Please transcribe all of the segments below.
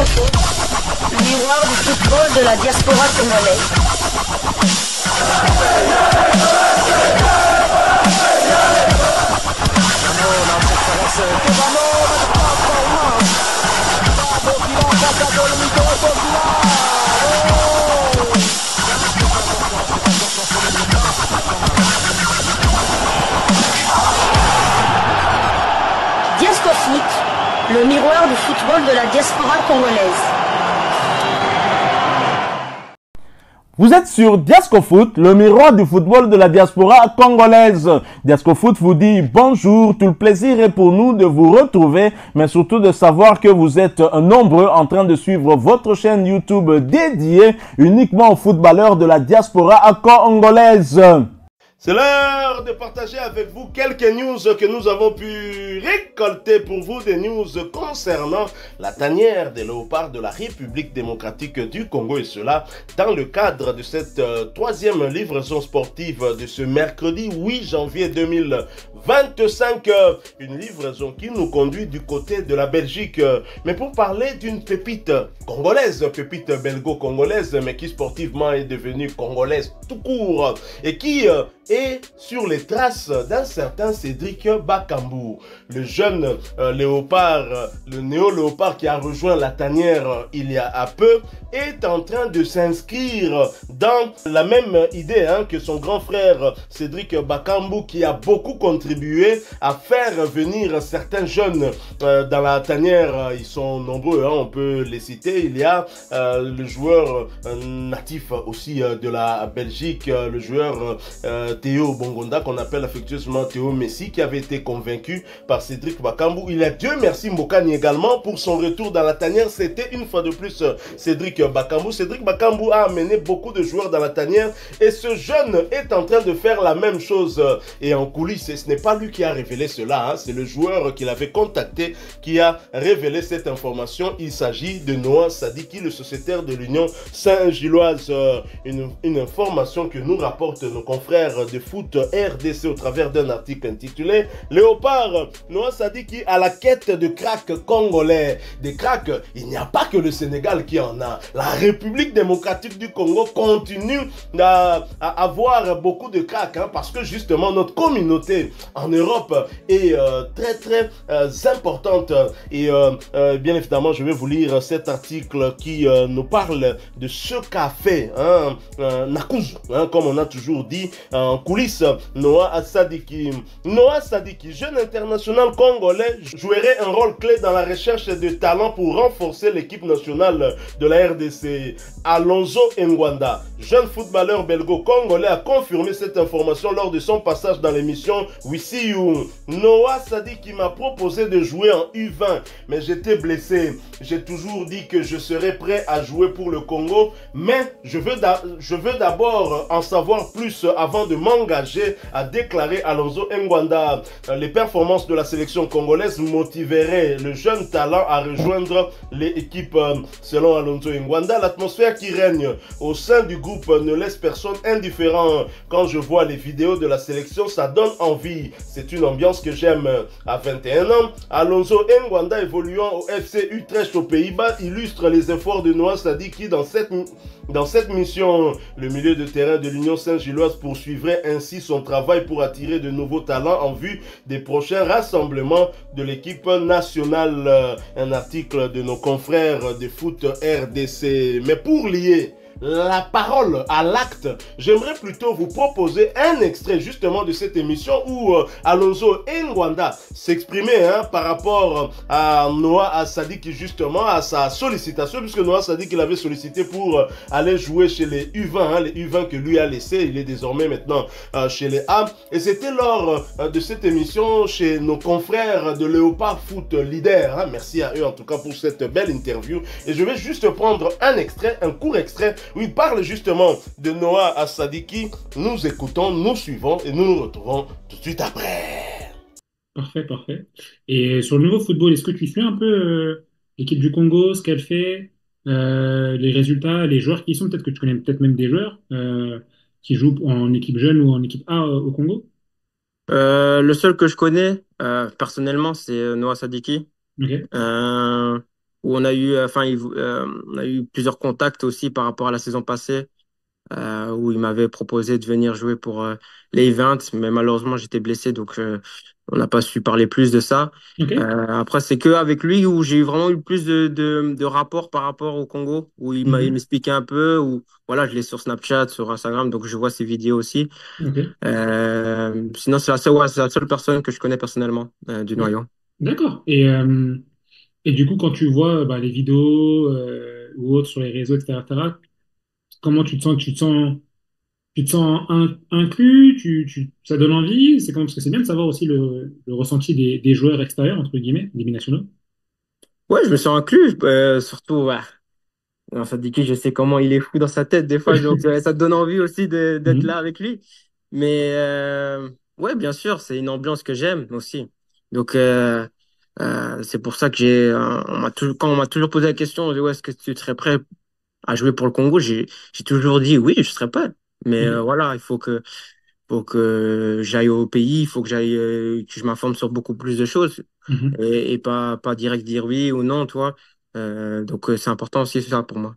Foot, le miroir du football de la diaspora congolaise. Diasco Foot, le miroir du football de la diaspora congolaise. Vous êtes sur Diasco Foot, le miroir du football de la diaspora congolaise. Diasco Foot vous dit bonjour, tout le plaisir est pour nous de vous retrouver, mais surtout de savoir que vous êtes nombreux en train de suivre votre chaîne YouTube dédiée uniquement aux footballeurs de la diaspora congolaise. C'est l'heure de partager avec vous quelques news que nous avons pu récolter pour vous, des news concernant la tanière des léopards de la République démocratique du Congo, et cela dans le cadre de cette troisième livraison sportive de ce mercredi 8 janvier 2025, une livraison qui nous conduit du côté de la Belgique, mais pour parler d'une pépite congolaise, pépite belgo-congolaise, mais qui sportivement est devenue congolaise tout court, et qui est sur les traces d'un certain Cédric Bakambu, le jeune léopard, le néo-léopard qui a rejoint la tanière il y a peu, est en train de s'inscrire dans la même idée que son grand frère Cédric Bakambu, qui a beaucoup contribué à faire venir certains jeunes dans la tanière. Ils sont nombreux, on peut les citer. Il y a le joueur natif aussi de la Belgique, le joueur Théo Bongonda, qu'on appelle affectueusement Théo Messi, qui avait été convaincu par Cédric Bakambu. Il y a Dieu merci Mbokani également pour son retour dans la tanière. C'était une fois de plus Cédric Bakambu. Cédric Bakambu a amené beaucoup de joueurs dans la tanière, et ce jeune est en train de faire la même chose. Et en coulisses, ce n'est pas lui qui a révélé cela, c'est le joueur qu'il avait contacté qui a révélé cette information. Il s'agit de Noah Sadiki, le sociétaire de l'Union Saint-Gilloise. Une information que nous rapportent nos confrères de foot RDC au travers d'un article intitulé Léopard, Noah Sadiki à la quête de cracks congolais. Des cracks, il n'y a pas que le Sénégal qui en a. La République démocratique du Congo continue à avoir beaucoup de cracks, parce que justement notre communauté en Europe est très importante. Et bien évidemment, je vais vous lire cet article qui nous parle de ce qu'a fait Nakuz, comme on a toujours dit en coulisses, Noah Sadiki. Noah Sadiki, jeune international congolais, jouerait un rôle clé dans la recherche de talents pour renforcer l'équipe nationale de la RDC. Alonso Ngwanda, jeune footballeur belgo-congolais, a confirmé cette information lors de son passage dans l'émission We See You. Noah Sadiki m'a proposé de jouer en U20, mais j'étais blessé. J'ai toujours dit que je serais prêt à jouer pour le Congo, mais je veux d'abord en savoir plus avant de m'engager, a déclaré Alonso Ngwanda. Les performances de la sélection congolaise motiveraient le jeune talent à rejoindre l'équipe. Selon Alonso Ngwanda, l'atmosphère qui règne au sein du groupe ne laisse personne indifférent. Quand je vois les vidéos de la sélection, ça donne envie. C'est une ambiance que j'aime. À 21 ans, Alonso Ngwanda, évoluant au FC Utrecht aux Pays-Bas, illustre les efforts de Noah Sadiki dans cette mission. Le milieu de terrain de l'Union Saint-Gilloise poursuivrait ainsi son travail pour attirer de nouveaux talents en vue des prochains rassemblements de l'équipe nationale. Un article de nos confrères de foot RDC. Mais pour lier la parole à l'acte, j'aimerais plutôt vous proposer un extrait justement de cette émission où Alonso Ngwanda s'exprimait par rapport à Noah Sadiki, justement à sa sollicitation, puisque Noah Sadiki l'avait sollicité pour aller jouer chez les U20, les U20 que lui a laissé. Il est désormais maintenant chez les A, et c'était lors de cette émission chez nos confrères de Léopard Foot Leader. Merci à eux en tout cas pour cette belle interview, et je vais juste prendre un extrait, un court extrait où il parle justement de Noah Sadiki. Nous écoutons, nous suivons et nous nous retrouvons tout de suite après. Parfait, parfait. Et sur le niveau football, est-ce que tu suis un peu l'équipe du Congo, ce qu'elle fait, les résultats, les joueurs qui y sont? Peut-être que tu connais peut-être même des joueurs qui jouent en équipe jeune ou en équipe A au Congo? Le seul que je connais personnellement, c'est Noah Sadiki. Ok. Euh, où on a eu, on a eu plusieurs contacts aussi par rapport à la saison passée, où il m'avait proposé de venir jouer pour les Events, mais malheureusement j'étais blessé, donc on n'a pas su parler plus de ça. Ok. Après, c'est que avec lui où j'ai vraiment eu plus de rapports par rapport au Congo, où il Mhm. m'expliquait un peu, où voilà, je l'ai sur Snapchat, sur Instagram, donc je vois ses vidéos aussi. Ok. Sinon, c'est la seule, ouais, c'est la seule personne que je connais personnellement du D- noyau. D'accord. Et du coup, quand tu vois bah, les vidéos ou autres sur les réseaux, etc., comment tu te sens? Tu te sens inclus? Ça donne envie? C'est comment? Parce que c'est bien de savoir aussi le ressenti des joueurs extérieurs, entre guillemets, des binationaux. Ouais, je me sens inclus, surtout, ouais. Non, Sadiki, je sais comment il est fou dans sa tête des fois, donc ça te donne envie aussi d'être là Mhm. avec lui. Mais ouais, bien sûr, c'est une ambiance que j'aime aussi. Donc c'est pour ça que quand on m'a toujours posé la question, ouais, est-ce que tu serais prêt à jouer pour le Congo? J'ai toujours dit oui, je serais prêt. Mais Ok. voilà, faut que j'aille au pays, il faut que que je m'informe sur beaucoup plus de choses Mhm. et pas direct dire oui ou non, toi. Donc c'est important aussi ça pour moi.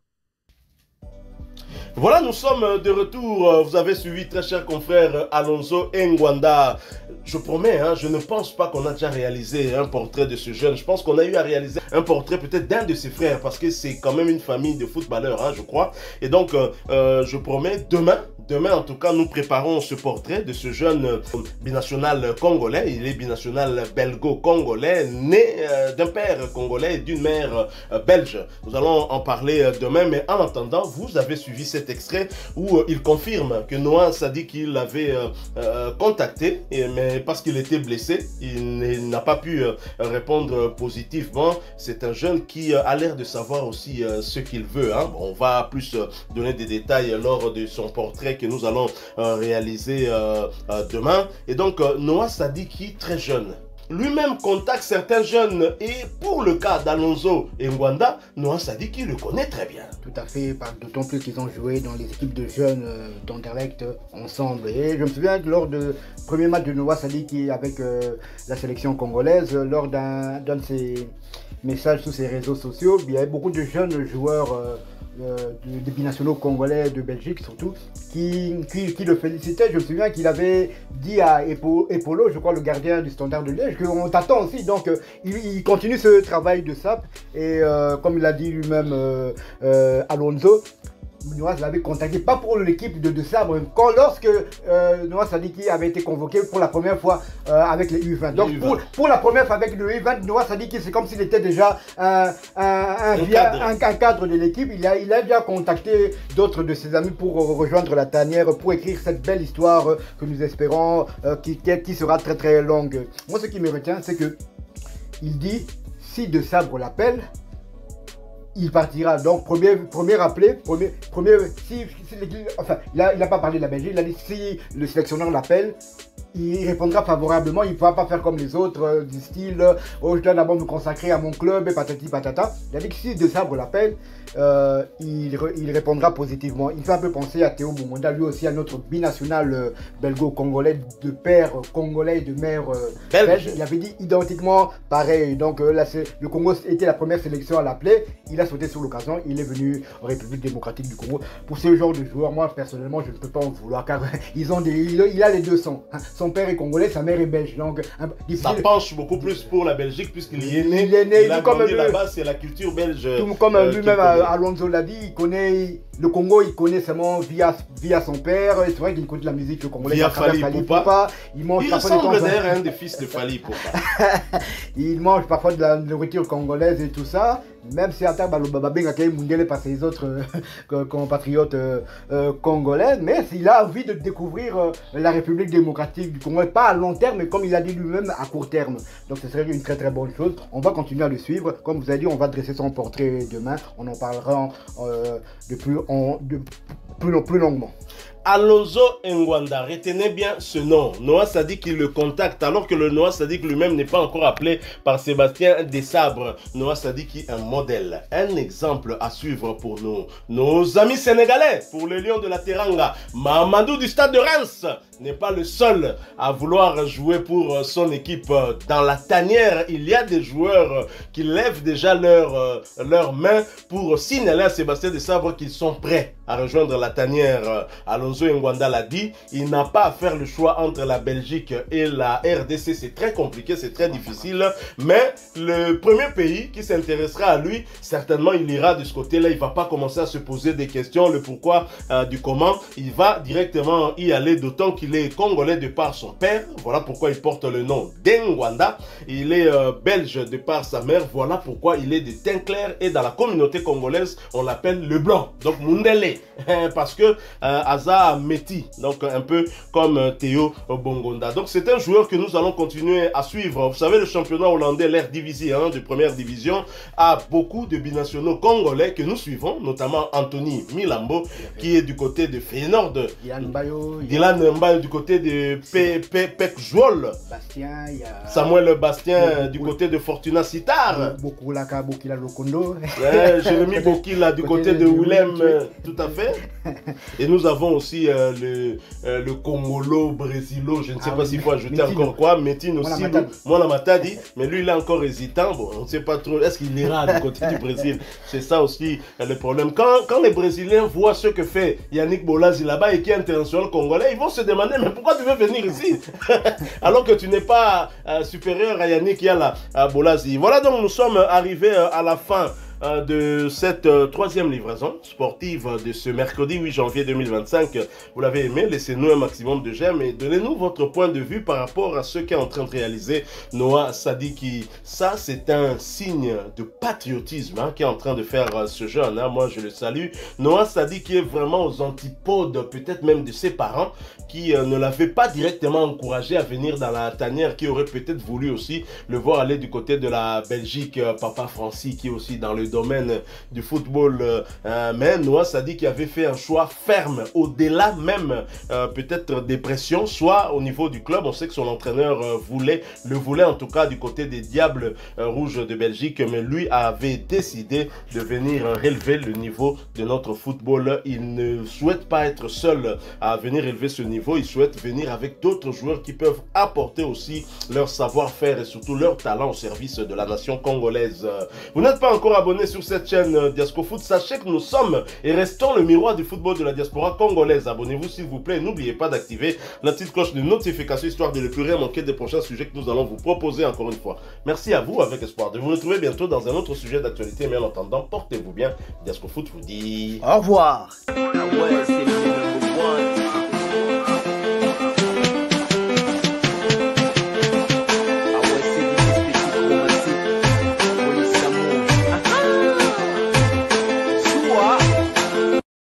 Voilà, nous sommes de retour. Vous avez suivi, très cher confrère Alonso Ngwanda. Je promets, hein, je ne pense pas qu'on a déjà réalisé un portrait de ce jeune. Je pense qu'on a eu à réaliser un portrait peut-être d'un de ses frères, parce que c'est quand même une famille de footballeurs, hein, je crois. Et donc, je promets, demain en tout cas, nous préparons ce portrait de ce jeune binational congolais. Il est binational belgo-congolais, né d'un père congolais et d'une mère belge. Nous allons en parler demain, mais en attendant, vous avez suivi cet extrait où il confirme que Noah Sadik il l'avait contacté, mais parce qu'il était blessé, il n'a pas pu répondre positivement. C'est un jeune qui a l'air de savoir aussi ce qu'il veut. Hein. Bon, on va plus donner des détails lors de son portrait que nous allons réaliser demain. Et donc, Noah Sadiki, très jeune, lui-même contacte certains jeunes et pour le cas d'Alonso et Ngwanda, Noah Sadiki le connaît très bien. Tout à fait, d'autant plus qu'ils ont joué dans les équipes de jeunes d'Anderlecht ensemble. Et je me souviens que lors du premier match de Noah Sadiki avec la sélection congolaise, lors d'un de ses messages sur ses réseaux sociaux, il y avait beaucoup de jeunes joueurs des binationaux congolais de Belgique surtout, qui le félicitaient. Je me souviens qu'il avait dit à Epolo, je crois le gardien du Standard de Liège, qu'on t'attend aussi. Donc il continue ce travail de sap. Et comme il a dit lui-même Alonso, Noah l'avait contacté, pas pour l'équipe de Sabre, lorsque Noah Sadiki avait été convoqué pour la première fois avec les U20. Donc pour la première fois avec le U20, Noah Sadiki, c'est comme s'il était déjà un cadre de l'équipe. Il a déjà contacté d'autres de ses amis pour rejoindre la tanière, pour écrire cette belle histoire que nous espérons qui sera très très longue. Moi, ce qui me retient, c'est que il dit, si De Sabre l'appelle, il partira. Donc, premier appelé, enfin, il n'a pas parlé de la Belgique, il a dit si le sélectionneur l'appelle, il répondra favorablement, il ne pourra pas faire comme les autres, du style oh, je dois d'abord me consacrer à mon club et patati patata. Il a dit que si De Sabre l'appelle, il répondra positivement. Il fait un peu penser à Théo Bomonda, lui aussi un autre binational belgo-congolais, de père congolais et de mère belge. Il avait dit identiquement pareil. Donc le Congo était la première sélection à l'appeler. Il a sauté sur l'occasion, il est venu en République démocratique du Congo. Pour ce genre de joueurs, moi personnellement, je ne peux pas en vouloir car il a les deux sons. Son père est congolais, sa mère est belge. Donc, ça penche beaucoup plus pour la Belgique puisqu'il y est né. Il a grandi là-bas, c'est la culture belge. Tout comme lui-même Alonso l'a dit, il connaît le Congo, il connaît seulement via son père. C'est vrai qu'il écoute la musique congolaise. Via Fally Poupa. Il ressemble d'ailleurs à un des fils de Fally Poupa. Il mange parfois de la nourriture congolaise et tout ça. Même si Atta Balobabenga est mondial par ses autres compatriotes congolais, mais il a envie de découvrir la République démocratique du Congo, pas à long terme, mais comme il a dit lui-même, à court terme. Donc ce serait une très très bonne chose. On va continuer à le suivre. Comme vous avez dit, on va dresser son portrait demain. On en parlera plus longuement. Alonso Ngwanda, retenez bien ce nom. Noah Sadik il le contacte alors que le Noah Sadik lui-même n'est pas encore appelé par Sébastien Desabre. Noah Sadik est un modèle, un exemple à suivre pour nous. Nos amis sénégalais, pour le lion de la Teranga, Mamadou du stade de Reims. n'est pas le seul à vouloir jouer pour son équipe. Dans la tanière, il y a des joueurs qui lèvent déjà leurs mains pour signaler à Sébastien Desabre qu'ils sont prêts à rejoindre la tanière. Alonso Ngwanda l'a dit, il n'a pas à faire le choix entre la Belgique et la RDC. C'est très compliqué, c'est très difficile, mais le premier pays qui s'intéressera à lui, certainement il ira de ce côté-là. Il ne va pas commencer à se poser des questions, le pourquoi du comment. Il va directement y aller, d'autant qu'il est congolais de par son père. Voilà pourquoi il porte le nom d'Ngwanda. Il est belge de par sa mère. Voilà pourquoi il est de teint clair, et dans la communauté congolaise, on l'appelle le blanc. Donc Mundele, parce que Aza Meti, donc un peu comme Théo Bongonda. Donc c'est un joueur que nous allons continuer à suivre. Vous savez, le championnat hollandais, l'Eredivisie de première division, a beaucoup de binationaux congolais que nous suivons, notamment Anthony Milambo, qui est du côté de Feyenoord, Dylan Mbayo du côté de Pek Jouol, Samuel Bastien du côté de Fortuna Sitar, Jérémy Bokila du côté de Willem, tout à fait. Et nous avons aussi le Congolo, Brésilo, je ne sais pas s'il faut ajouter encore quoi, Metin aussi, Mwana Matadi, mais lui il est encore hésitant, bon, on ne sait pas trop, est-ce qu'il ira du côté du Brésil? C'est ça aussi le problème. Quand les Brésiliens voient ce que fait Yannick Bolazi là-bas et qui est international congolais, ils vont se demander, mais pourquoi tu veux venir ici alors que tu n'es pas supérieur à Yannick Yala, à Bolazi. Voilà, donc nous sommes arrivés à la fin de cette troisième livraison sportive de ce mercredi 8 janvier 2025. Vous l'avez aimé, laissez-nous un maximum de j'aime et donnez-nous votre point de vue par rapport à ce qu'est en train de réaliser Noah Sadiki. Ça, c'est un signe de patriotisme qui est en train de faire ce jeune. Moi, je le salue. Noah Sadiki est vraiment aux antipodes, peut-être même de ses parents, qui ne l'avaient pas directement encouragé à venir dans la tanière, qui aurait peut-être voulu aussi le voir aller du côté de la Belgique. Papa Francis, qui est aussi dans le domaine du football, mais Noah Sadiki avait fait un choix ferme, au-delà même peut-être des pressions, soit au niveau du club. On sait que son entraîneur le voulait en tout cas du côté des Diables Rouges de Belgique, mais lui avait décidé de venir relever le niveau de notre football. Il ne souhaite pas être seul à venir élever ce niveau, il souhaite venir avec d'autres joueurs qui peuvent apporter aussi leur savoir-faire et surtout leur talent au service de la nation congolaise. Vous n'êtes pas encore abonné sur cette chaîne Diascofoot, sachez que nous sommes et restons le miroir du football de la diaspora congolaise. Abonnez-vous s'il vous plaît, n'oubliez pas d'activer la petite cloche de notification histoire de ne plus rien manquer des prochains sujets que nous allons vous proposer encore une fois. Merci à vous, avec espoir de vous retrouver bientôt dans un autre sujet d'actualité, mais en attendant, portez-vous bien. Diascofoot vous dit au revoir. Ah ouais,